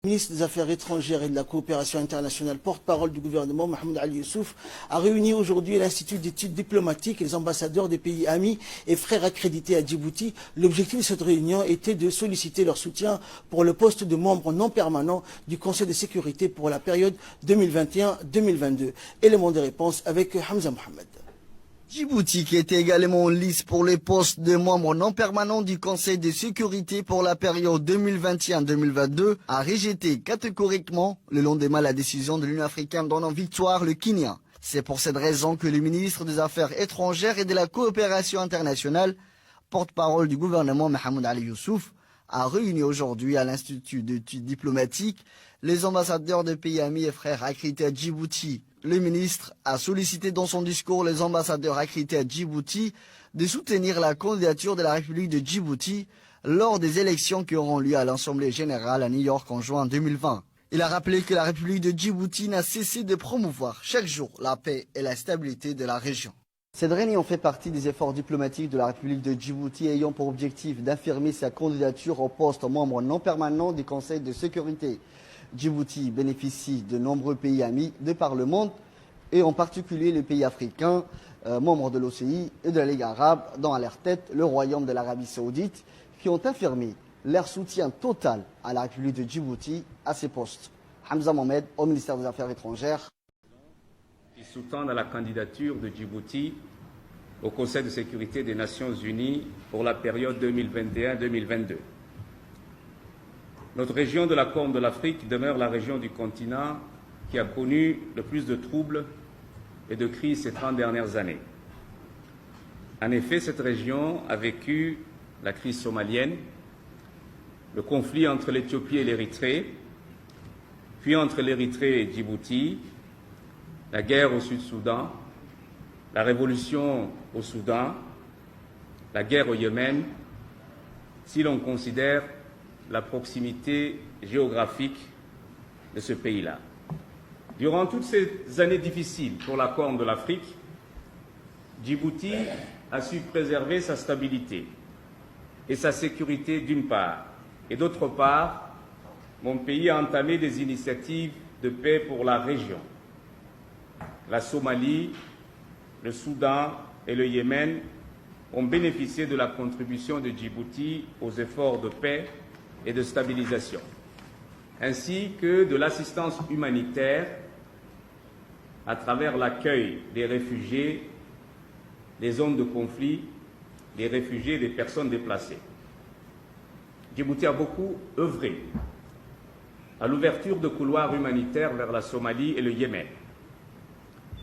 Le ministre des Affaires étrangères et de la coopération internationale, porte-parole du gouvernement, Mohamed Ali Youssouf, a réuni aujourd'hui l'Institut d'études diplomatiques et les ambassadeurs des pays amis et frères accrédités à Djibouti. L'objectif de cette réunion était de solliciter leur soutien pour le poste de membre non permanent du Conseil de sécurité pour la période 2021-2022. Élément de réponse avec Hamza Mohamed. Djibouti, qui était également en lice pour les postes de membres non permanents du Conseil de sécurité pour la période 2021-2022, a rejeté catégoriquement le lendemain la décision de l'Union africaine donnant victoire le Kenya. C'est pour cette raison que le ministre des Affaires étrangères et de la coopération internationale, porte-parole du gouvernement Mohamed Ali Youssouf, a réuni aujourd'hui à l'Institut d'études diplomatiques les ambassadeurs des pays amis et frères accrédités à Djibouti. Le ministre a sollicité dans son discours les ambassadeurs accrédités à Djibouti de soutenir la candidature de la République de Djibouti lors des élections qui auront lieu à l'Assemblée générale à New York en juin 2020. Il a rappelé que la République de Djibouti n'a cessé de promouvoir chaque jour la paix et la stabilité de la région. Cette réunion fait partie des efforts diplomatiques de la République de Djibouti ayant pour objectif d'affirmer sa candidature au poste membre non permanent du Conseil de sécurité. Djibouti bénéficie de nombreux pays amis de par le monde et en particulier les pays africains, membres de l'OCI et de la Ligue arabe, dont à leur tête le Royaume de l'Arabie saoudite, qui ont affirmé leur soutien total à la République de Djibouti à ces postes. Hamza Mohamed, au ministère des Affaires étrangères. Qui sous-tendent à la candidature de Djibouti au Conseil de sécurité des Nations Unies pour la période 2021-2022. Notre région de la Corne de l'Afrique demeure la région du continent qui a connu le plus de troubles et de crises ces 30 dernières années. En effet, cette région a vécu la crise somalienne, le conflit entre l'Éthiopie et l'Érythrée, puis entre l'Érythrée et Djibouti, la guerre au Sud-Soudan, la révolution au Soudan, la guerre au Yémen, si l'on considère la proximité géographique de ce pays-là. Durant toutes ces années difficiles pour la Corne de l'Afrique, Djibouti a su préserver sa stabilité et sa sécurité d'une part, et d'autre part, mon pays a entamé des initiatives de paix pour la région. La Somalie, le Soudan et le Yémen ont bénéficié de la contribution de Djibouti aux efforts de paix et de stabilisation, ainsi que de l'assistance humanitaire à travers l'accueil des réfugiés, des zones de conflit, des réfugiés et des personnes déplacées. Djibouti a beaucoup œuvré à l'ouverture de couloirs humanitaires vers la Somalie et le Yémen.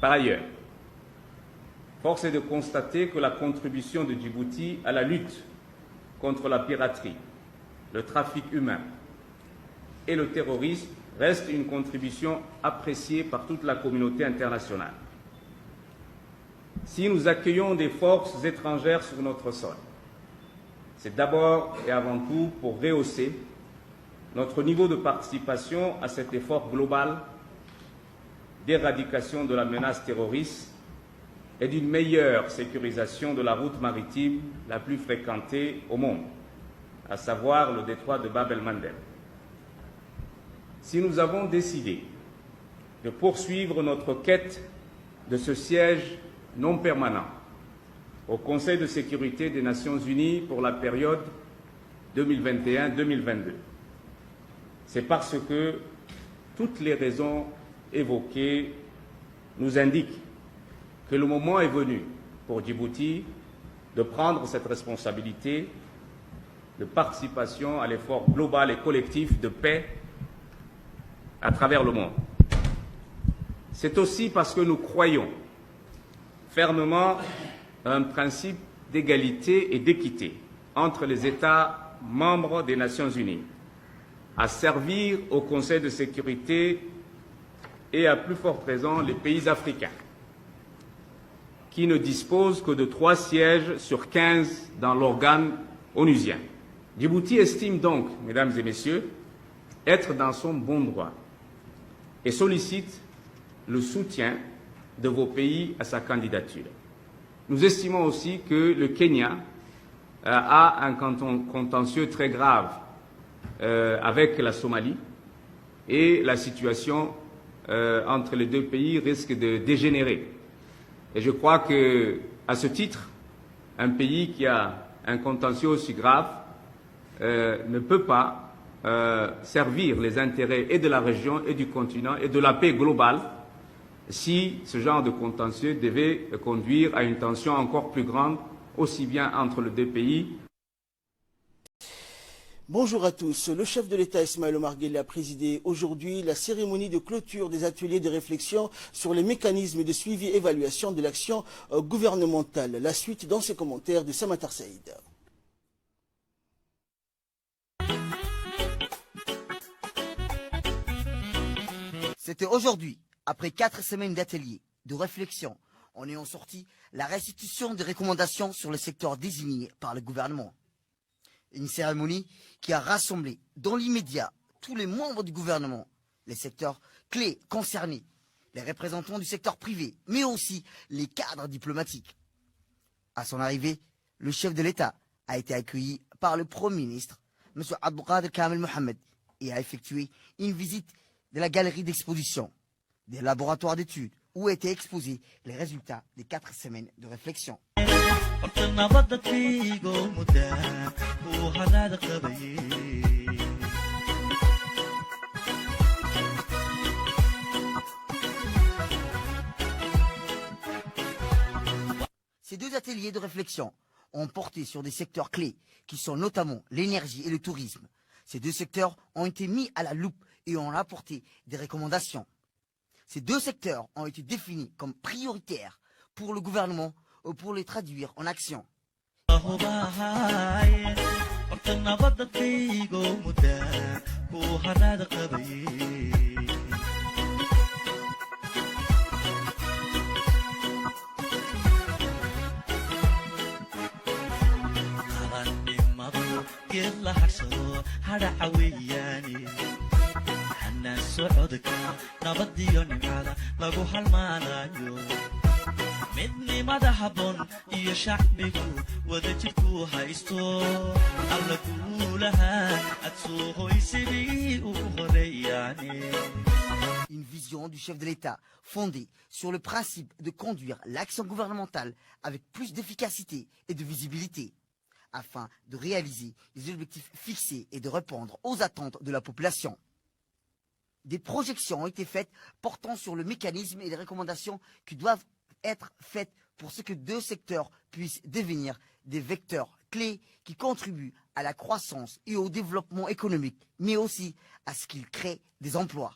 Par ailleurs, force est de constater que la contribution de Djibouti à la lutte contre la piraterie, le trafic humain et le terrorisme reste une contribution appréciée par toute la communauté internationale. Si nous accueillons des forces étrangères sur notre sol, c'est d'abord et avant tout pour rehausser notre niveau de participation à cet effort global d'éradication de la menace terroriste et d'une meilleure sécurisation de la route maritime la plus fréquentée au monde, à savoir le détroit de Bab el-Mandeb. Si nous avons décidé de poursuivre notre quête de ce siège non permanent au Conseil de sécurité des Nations Unies pour la période 2021-2022, c'est parce que toutes les raisons évoquées nous indiquent que le moment est venu pour Djibouti de prendre cette responsabilité de participation à l'effort global et collectif de paix à travers le monde. C'est aussi parce que nous croyons fermement à un principe d'égalité et d'équité entre les États membres des Nations Unies, à servir au Conseil de sécurité et à plus forte raison les pays africains, qui ne disposent que de 3 sièges sur 15 dans l'organe onusien. Djibouti estime donc, mesdames et messieurs, être dans son bon droit et sollicite le soutien de vos pays à sa candidature. Nous estimons aussi que le Kenya a un contentieux très grave avec la Somalie et la situation entre les deux pays risque de dégénérer. Et je crois que, à ce titre, un pays qui a un contentieux aussi grave ne peut pas servir les intérêts et de la région et du continent et de la paix globale si ce genre de contentieux devait conduire à une tension encore plus grande, aussi bien entre les deux pays. Bonjour à tous. Le chef de l'État Ismaël Omar Guelleh a présidé aujourd'hui la cérémonie de clôture des ateliers de réflexion sur les mécanismes de suivi et évaluation de l'action gouvernementale. La suite dans ses commentaires de Samatar Saïd. C'était aujourd'hui, après 4 semaines d'ateliers, de réflexion, en ayant sorti la restitution des recommandations sur le secteur désigné par le gouvernement. Une cérémonie qui a rassemblé dans l'immédiat tous les membres du gouvernement, les secteurs clés concernés, les représentants du secteur privé, mais aussi les cadres diplomatiques. À son arrivée, le chef de l'État a été accueilli par le Premier ministre, M. Abdelkader Kamel Mohamed, et a effectué une visite de la galerie d'exposition, des laboratoires d'études, où étaient exposés les résultats des 4 semaines de réflexion. Ces 2 ateliers de réflexion ont porté sur des secteurs clés qui sont notamment l'énergie et le tourisme. Ces 2 secteurs ont été mis à la loupe et ont apporté des recommandations. Ces 2 secteurs ont été définis comme prioritaires pour le gouvernement ou pour les traduire en action. Une vision du chef de l'État fondée sur le principe de conduire l'action gouvernementale avec plus d'efficacité et de visibilité, afin de réaliser les objectifs fixés et de répondre aux attentes de la population. Des projections ont été faites portant sur le mécanisme et les recommandations qui doivent être faites pour ce que 2 secteurs puissent devenir des vecteurs clés qui contribuent à la croissance et au développement économique, mais aussi à ce qu'ils créent des emplois.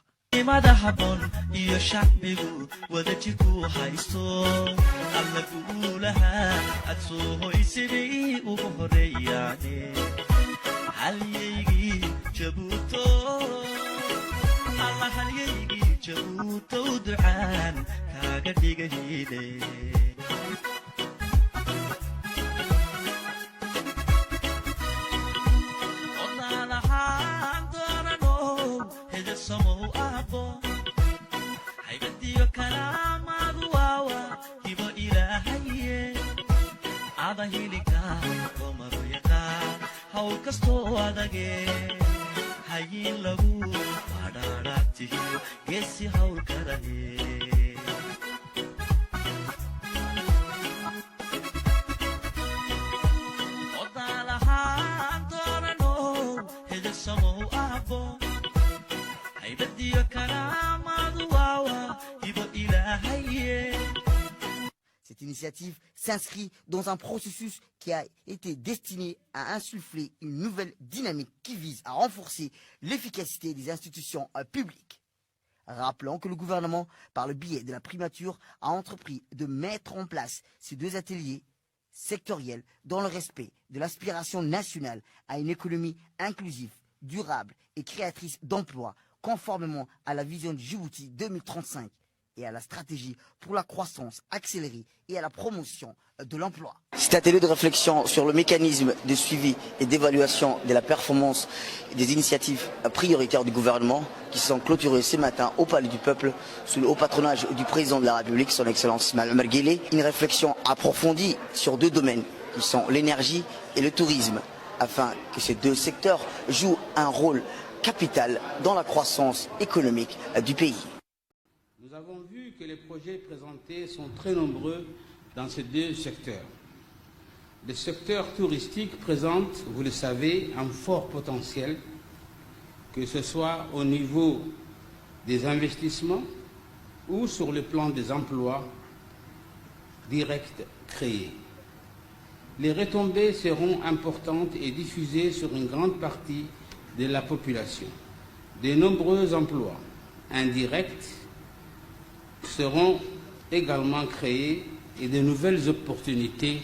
Cette initiative s'inscrit dans un processus qui a été destiné à insuffler une nouvelle dynamique qui vise à renforcer l'efficacité des institutions publiques. Rappelons que le gouvernement, par le biais de la primature, a entrepris de mettre en place ces 2 ateliers sectoriels dans le respect de l'aspiration nationale à une économie inclusive, durable et créatrice d'emplois, conformément à la vision de Djibouti 2035 et à la stratégie pour la croissance accélérée et à la promotion de l'emploi. Cet atelier de réflexion sur le mécanisme de suivi et d'évaluation de la performance des initiatives prioritaires du gouvernement qui sont clôturées ce matin au Palais du Peuple sous le haut patronage du président de la République, son Excellence Ismaël Omar Guelleh. Une réflexion approfondie sur 2 domaines qui sont l'énergie et le tourisme, afin que ces 2 secteurs jouent un rôle capital dans la croissance économique du pays. Nous avons vu que les projets présentés sont très nombreux dans ces deux secteurs. Le secteur touristique présente, vous le savez, un fort potentiel, que ce soit au niveau des investissements ou sur le plan des emplois directs créés. Les retombées seront importantes et diffusées sur une grande partie de la population. De nombreux emplois indirects seront également créés et de nouvelles opportunités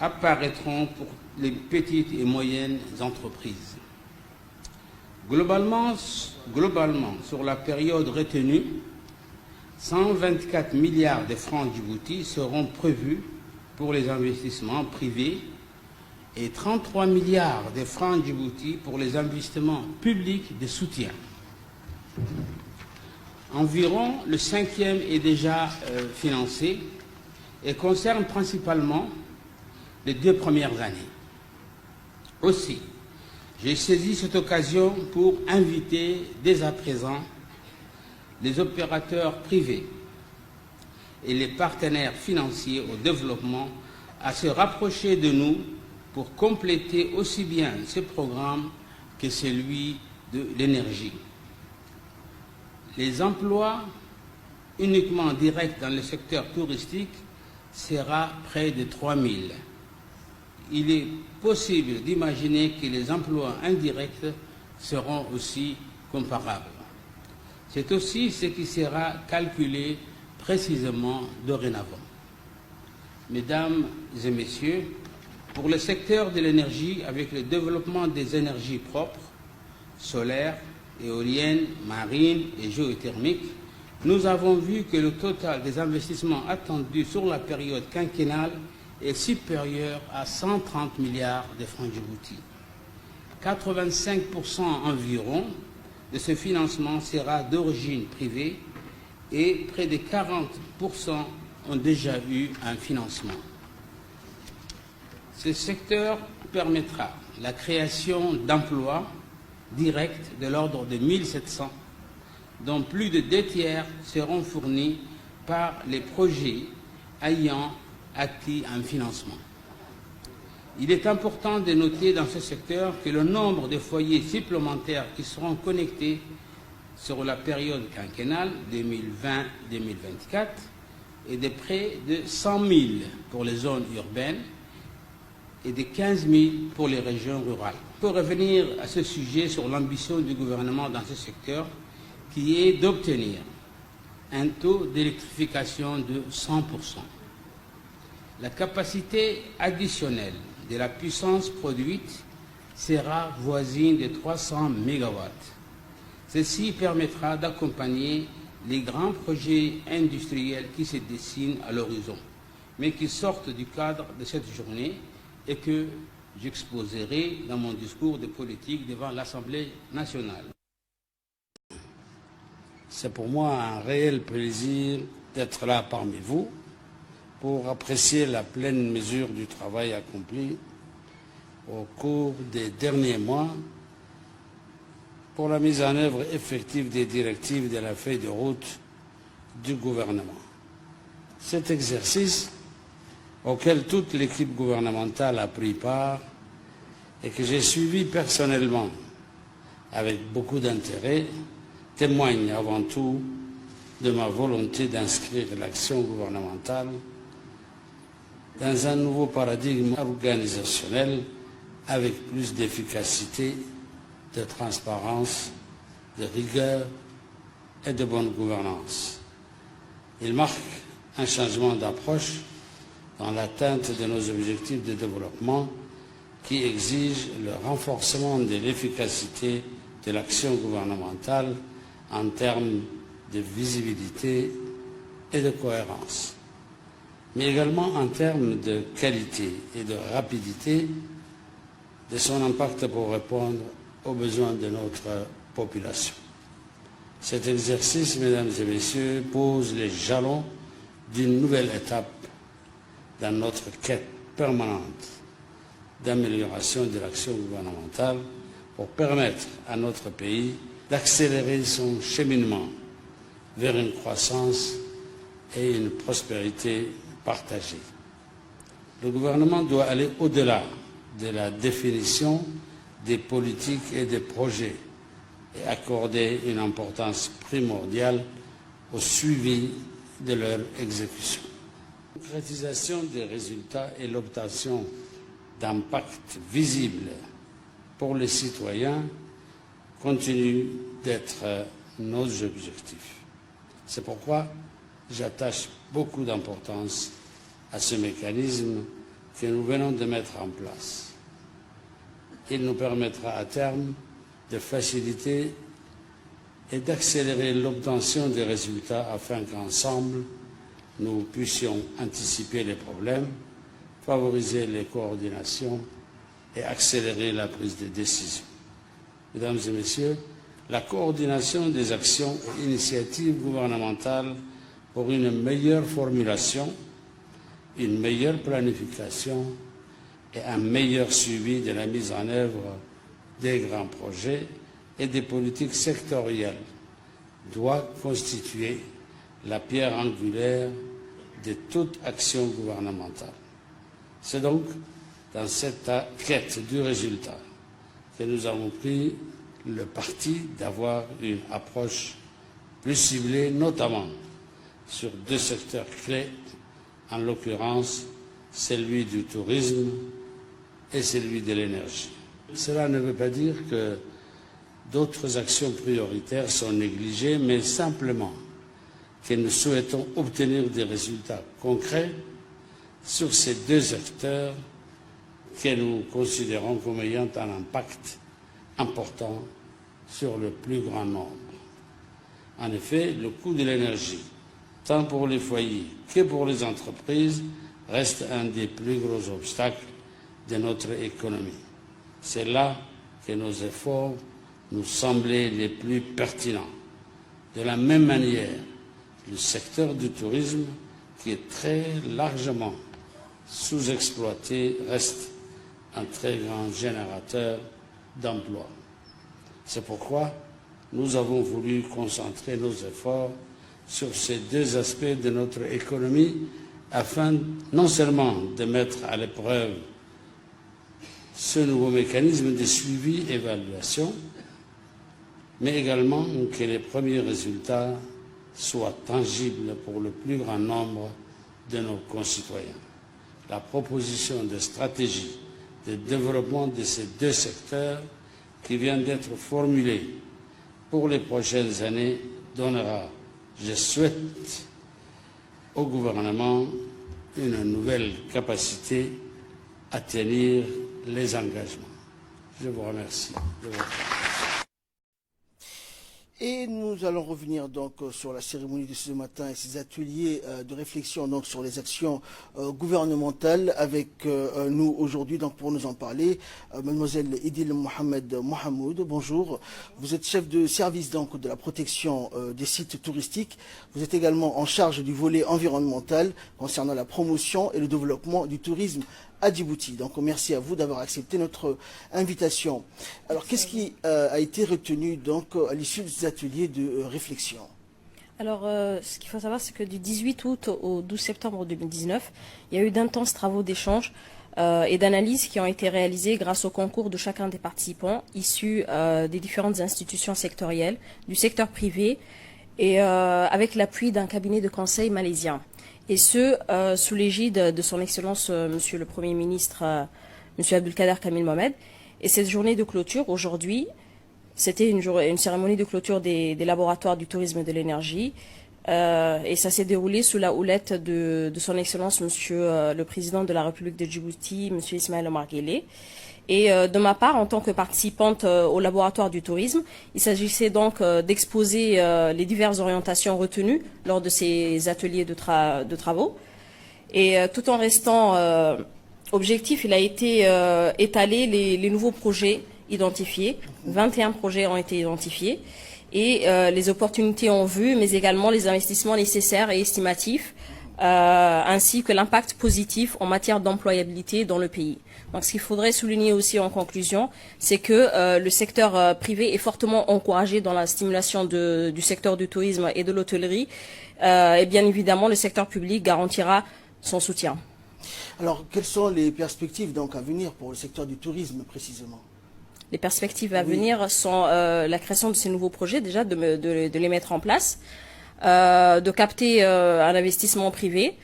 apparaîtront pour les petites et moyennes entreprises. Globalement, sur la période retenue, 124 milliards de francs djibouti seront prévus pour les investissements privés et 33 milliards de francs djibouti pour les investissements publics de soutien. Environ le cinquième est déjà financé et concerne principalement les 2 premières années. Aussi, j'ai saisi cette occasion pour inviter dès à présent les opérateurs privés et les partenaires financiers au développement à se rapprocher de nous pour compléter aussi bien ce programme que celui de l'énergie. Les emplois uniquement directs dans le secteur touristique sera près de 3 000. Il est possible d'imaginer que les emplois indirects seront aussi comparables. C'est aussi ce qui sera calculé précisément dorénavant. Mesdames et messieurs, pour le secteur de l'énergie, avec le développement des énergies propres, solaires, éoliennes, marines et géothermiques, nous avons vu que le total des investissements attendus sur la période quinquennale est supérieur à 130 milliards de francs djibouti. 85% environ de ce financement sera d'origine privée et près de 40% ont déjà eu un financement. Ce secteur permettra la création d'emplois directs de l'ordre de 1700, dont plus de 2 tiers seront fournis par les projets ayant acquis un financement. Il est important de noter dans ce secteur que le nombre de foyers supplémentaires qui seront connectés sur la période quinquennale 2020-2024 est de près de 100 000 pour les zones urbaines et de 15 000 pour les régions rurales. Pour revenir à ce sujet sur l'ambition du gouvernement dans ce secteur, qui est d'obtenir un taux d'électrification de 100%. La capacité additionnelle de la puissance produite sera voisine de 300 MW. Ceci permettra d'accompagner les grands projets industriels qui se dessinent à l'horizon, mais qui sortent du cadre de cette journée et que j'exposerai dans mon discours de politique devant l'Assemblée nationale. C'est pour moi un réel plaisir d'être là parmi vous pour apprécier la pleine mesure du travail accompli au cours des derniers mois pour la mise en œuvre effective des directives de la feuille de route du gouvernement. Cet exercice, auquel toute l'équipe gouvernementale a pris part et que j'ai suivi personnellement avec beaucoup d'intérêt, témoigne avant tout de ma volonté d'inscrire l'action gouvernementale dans un nouveau paradigme organisationnel avec plus d'efficacité, de transparence, de rigueur et de bonne gouvernance. Il marque un changement d'approche dans l'atteinte de nos objectifs de développement qui exige le renforcement de l'efficacité de l'action gouvernementale en termes de visibilité et de cohérence, mais également en termes de qualité et de rapidité de son impact pour répondre aux besoins de notre population. Cet exercice, mesdames et messieurs, pose les jalons d'une nouvelle étape dans notre quête permanente d'amélioration de l'action gouvernementale pour permettre à notre pays d'accélérer son cheminement vers une croissance et une prospérité partagée. Le gouvernement doit aller au-delà de la définition des politiques et des projets et accorder une importance primordiale au suivi de leur exécution. La concrétisation des résultats et l'obtention d'impact visible pour les citoyens continuent d'être nos objectifs. C'est pourquoi j'attache beaucoup d'importance à ce mécanisme que nous venons de mettre en place. Il nous permettra à terme de faciliter et d'accélérer l'obtention des résultats afin qu'ensemble, nous puissions anticiper les problèmes, favoriser les coordinations et accélérer la prise de décision. Mesdames et Messieurs, la coordination des actions et initiatives gouvernementales pour une meilleure formulation, une meilleure planification et un meilleur suivi de la mise en œuvre des grands projets et des politiques sectorielles doit constituer la pierre angulaire de toute action gouvernementale. C'est donc dans cette quête du résultat que nous avons pris le parti d'avoir une approche plus ciblée, notamment sur deux secteurs clés, en l'occurrence celui du tourisme et celui de l'énergie. Cela ne veut pas dire que d'autres actions prioritaires sont négligées, mais simplement que nous souhaitons obtenir des résultats concrets sur ces deux secteurs que nous considérons comme ayant un impact important sur le plus grand nombre. En effet, le coût de l'énergie, tant pour les foyers que pour les entreprises, reste un des plus gros obstacles de notre économie. C'est là que nos efforts nous semblaient les plus pertinents. De la même manière, le secteur du tourisme, qui est très largement sous-exploité, reste un très grand générateur d'emplois. C'est pourquoi nous avons voulu concentrer nos efforts sur ces deux aspects de notre économie afin non seulement de mettre à l'épreuve ce nouveau mécanisme de suivi et évaluation, mais également que les premiers résultats soient tangibles pour le plus grand nombre de nos concitoyens. La proposition de stratégie de développement de ces deux secteurs qui vient d'être formulée pour les prochaines années donnera, je souhaite, au gouvernement une nouvelle capacité à tenir les engagements. Je vous remercie. Et nous allons revenir donc sur la cérémonie de ce matin et ces ateliers de réflexion donc sur les actions gouvernementales avec nous aujourd'hui donc pour nous en parler mademoiselle Idil Mohamed Mohamoud. Bonjour. Vous êtes chef de service donc de la protection des sites touristiques. Vous êtes également en charge du volet environnemental concernant la promotion et le développement du tourisme à Djibouti. Donc merci à vous d'avoir accepté notre invitation. Alors qu'est-ce qui a été retenu donc à l'issue de ces ateliers de réflexion? Alors ce qu'il faut savoir, c'est que du 18 août au 12 septembre 2019, il y a eu d'intenses travaux d'échange et d'analyse qui ont été réalisés grâce au concours de chacun des participants issus des différentes institutions sectorielles, du secteur privé et avec l'appui d'un cabinet de conseil malaisien. Et ce, sous l'égide de son Excellence, Monsieur le Premier ministre, Monsieur Abdelkader Kamil Mohamed. Et cette journée de clôture, aujourd'hui, c'était une cérémonie de clôture des laboratoires du tourisme et de l'énergie. Et ça s'est déroulé sous la houlette de son Excellence, Monsieur le Président de la République de Djibouti, Monsieur Ismaël Omar Guelleh. Et de ma part, en tant que participante au laboratoire du tourisme, il s'agissait donc d'exposer les diverses orientations retenues lors de ces ateliers de travaux. Et tout en restant objectif, il a été étalé les nouveaux projets identifiés. 21 projets ont été identifiés. Et les opportunités en vue, mais également les investissements nécessaires et estimatifs ainsi que l'impact positif en matière d'employabilité dans le pays. Donc, ce qu'il faudrait souligner aussi en conclusion, c'est que le secteur privé est fortement encouragé dans la stimulation du secteur du tourisme et de l'hôtellerie. Et bien évidemment, le secteur public garantira son soutien. Alors, quelles sont les perspectives donc à venir pour le secteur du tourisme précisément? Les perspectives à venir sont la création de ces nouveaux projets, déjà de les mettre en place, de capter un investissement privé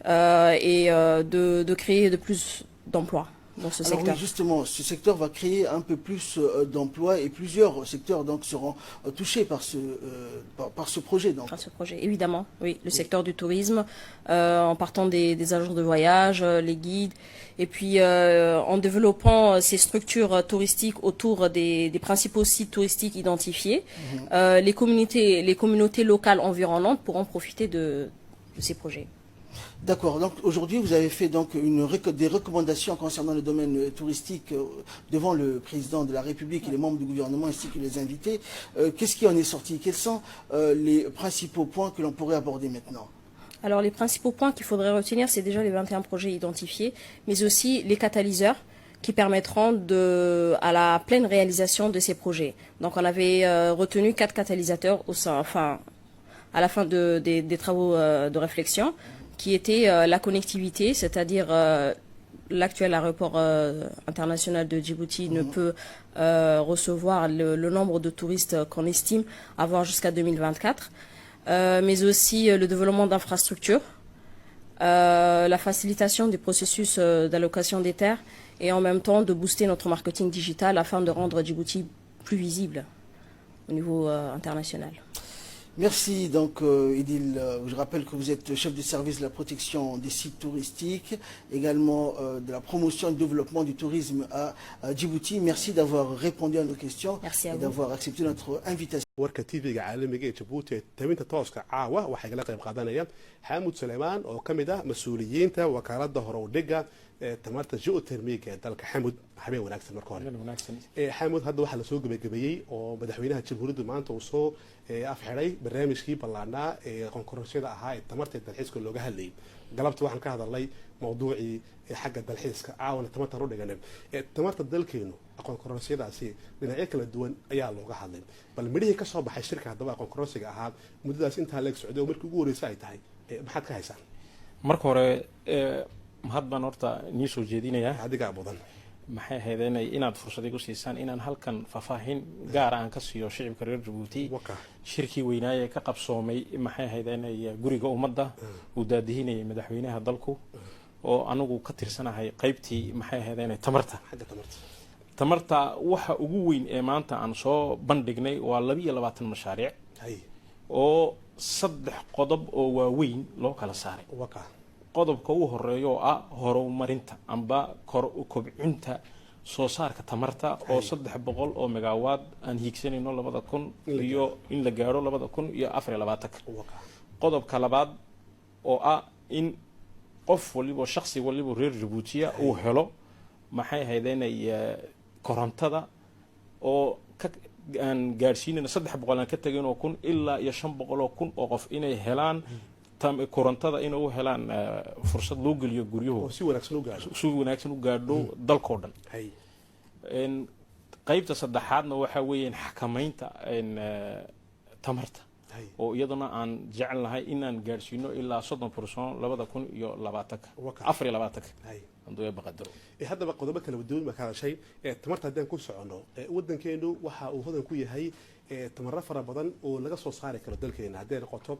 et de créer de plus d'emplois dans ce secteur. Oui, justement, ce secteur va créer un peu plus d'emplois et plusieurs secteurs donc seront touchés par ce projet. Donc. Par ce projet, évidemment, oui. Le secteur du tourisme, en partant des agences de voyage, les guides, et puis en développant ces structures touristiques autour des principaux sites touristiques identifiés, les communautés locales environnantes pourront profiter de ces projets. D'accord. Donc aujourd'hui, vous avez fait donc des recommandations concernant le domaine touristique devant le président de la République et les membres du gouvernement ainsi que les invités. Qu'est-ce qui en est sorti? Quels sont les principaux points que l'on pourrait aborder maintenant? Alors les principaux points qu'il faudrait retenir, c'est déjà les 21 projets identifiés, mais aussi les catalyseurs qui permettront à la pleine réalisation de ces projets. Donc on avait retenu 4 catalysateurs à la fin des travaux de réflexion, qui était la connectivité, c'est-à-dire l'actuel aéroport international de Djibouti ne peut recevoir le nombre de touristes qu'on estime avoir jusqu'à 2024, mais aussi le développement d'infrastructures, la facilitation du processus d'allocation des terres et en même temps de booster notre marketing digital afin de rendre Djibouti plus visible au niveau international. Merci. Donc, Idil, je rappelle que vous êtes chef de service de la protection des sites touristiques, également de la promotion et du développement du tourisme à Djibouti. Merci d'avoir répondu à nos questions et d'avoir accepté notre invitation. warka TV-ga caalamiga ee Djibouti ee taminta tooska caawa waxay kala qayb qaadanayaan Xamuud Suleymaan oo kamid ah mas'uuliyiinta wakaaladda Horowdhiga ee tamarta geothermiga ee dalka. Xamuud, habeen wanaagsan marka hore. Xamuud, hadda waxa la soo gabagabeeyay oo madaxweynaha jamhuuriyadda maanta uu soo afxiray barnaamijkii ballaanaa ee konkurensiyada ahaa ee tamarta dalxiiska looga hadlayay. galabta waxaan ka hadalnay mawduucii xagga dalxiiska caawana tamarta u dhiganay tamarta dalkeenu aqoon kororsyadaasi dhinacyo kala duwan ayaa looga hadlay. bal midhihii ka soo baxay shirka haddaba aqoon kororsiga ahaa muddadaas intaa leeg socday oo markii ugu horreysay ay tahay maxaad ka haysaan? marka hore mahad baan horta nii soo jeedinayaa adigaa mudan. maxay ahayd inaad fursad igu siisaan inaan halkan faahfaahin gaar aan ka siiyo shicibka reer Djibouti shirkii weynaaye ka qabsoomay maxay ahayd guriga ummadda uu daadihinayay madaxweynaha dalku oo anagu ka tirsanahay qaybtii maxay ahayd tamarta waxa ugu weyn ee maanta aan soo bandhignay waa 22 mashaariic oo 3 qodob oo waaweyn loo kala saaray. qodobka ugu horeeyo horumarinta amba kor u kobcinta soo saarka tamarta oo 300 oo megawatt aan hiigsanayno 2000 iyo in la gaaro 2024. qodobka labaad oo in qof waliba shakhsi waliba reer Djibouti uu helo maxay ahaydeenay korontada oo aan gaarsiinayna 300 aan ka tagayno kun ilaa iyo 500 kun oo qof inay helaan korontada inuu helaan fursad loo geliyo guryahooda si wanaagsan u gaadho dalkoo dhan. qaybta saddexaadna waxa weeyaan xakamaynta tamarta oo iyaduna aan jecelnahay inaan gaarsiino ilaa 30% 2024 andoo baqadaro. haddaba qodobo kala duwan ma kala shay tamarta haddaan ku socono wadankeenu waxa uu hodan ku yahay tamarra fara badan oo laga soo saari karo dalkeena haddii noqoto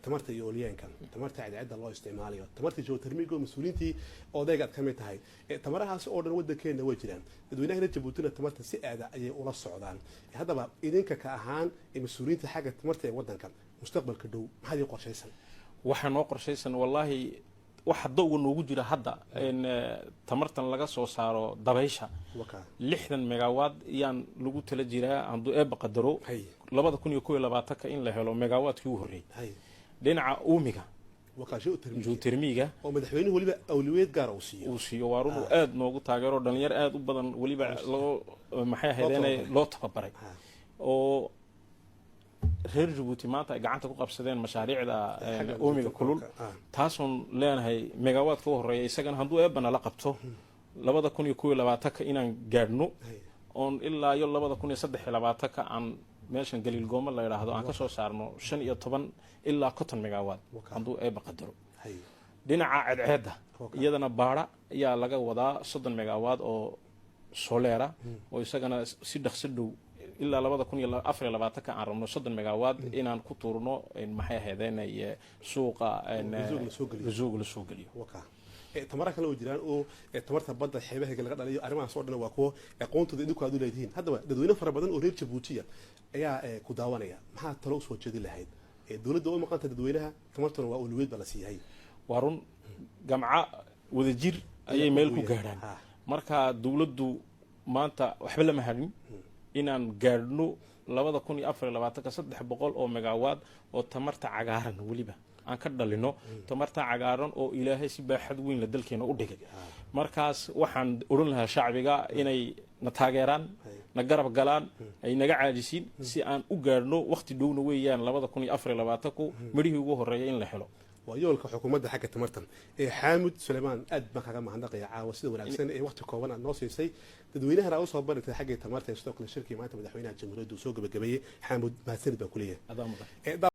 tamarta iyo oolyaanka, tamarta cadceedda loo isticmaalayo, tamarta geothermiga mas'uuliyiintii odayga ka mid tahay tamarahaas oo dhan wadankeena way jiraan. dadweynaha Djibouti tamarta si aada ayay ula socdaan. haddaba idinka ka ahaan mas'uuliyiinta xagga tamarta ee wadanka mustaqbalka dhow maxaad u qorshaysan? waxaan noo qorshaysan wallahi waxa dawga noogu jira hadda tamartan laga soo saaro dabaysha 60 megawatt yaan lagu tala jiraa andoo baqadaro 2021 in la helo megawatt ugu horeeyay dhinaca uumiga geothermiga oo madaxweynuhu waliba awliyeed gaar uu siiyo waaruu aad noogu taageero dhalinyar aad u badan waliba loo maxay ahaydeen loo tababaray oo reer Djibouti maanta ay gacanta ku qabsadeen mashaariicda oomiga kulul taasoon leenahay megawatt ka horeeya isagana hadduu eebana la qabto 2021 inaan gaadhno oon ilaa iyo 2023 aan meeshan galiil gooma la yiraahdo aan ka soo saarno 15 ilaa 50 megawatt hadduu eeba qadaro dhinaca cadceedda iyadana baara ayaa laga wadaa 30 megawatt oo soleera oo isagana si dhaqso dhow ilaa 2024 aan rabno 30 megawatt inaan ku tuurno maxay ahaydeen suuqa rasuuq la soo geliyo tamara kale oo jiraan oo tamarta badda xeebaha laga dhaliyo arrimahaas oo dhan waa kuwa aqoontooda idinku aad u leeyihiin haddaba dadweyne fara badan oo reer Djibouti ayaa ku daawanaya maxaa talo soo jeedi lahayd dawladda oo maqanta dadweynaha tamartuna waa ulweed bala siiyay warun gamca wadajir ayay meel ku gaaraan marka dawladdu maanta waxba lama hadin inaan gaarno 2024 300 oo megawatt oo tamarta cagaaran waliba aan ka dhalino tamarta cagaaran oo ilaahay si baaxad weyn la dalkeena u dhigay markaas waxaan oran lahaa shacbiga inay na taageeraan na garab galaan ay naga caajisiin si aan u gaarno waqti dhowna weeyaan 2024 marihii ugu horeeyay in la helo ويولك حكومة حق تمرتن حامد سليمان أد ما كان مهندق يا عاوسيد ولا سنة وقت كوبان الناس يسي تدوينها رأوس صبرت حق تمرتن ستوك للشركة ما تبدأ حوينها الجمهورية وسوق بالجميع حامد ما سند بكلية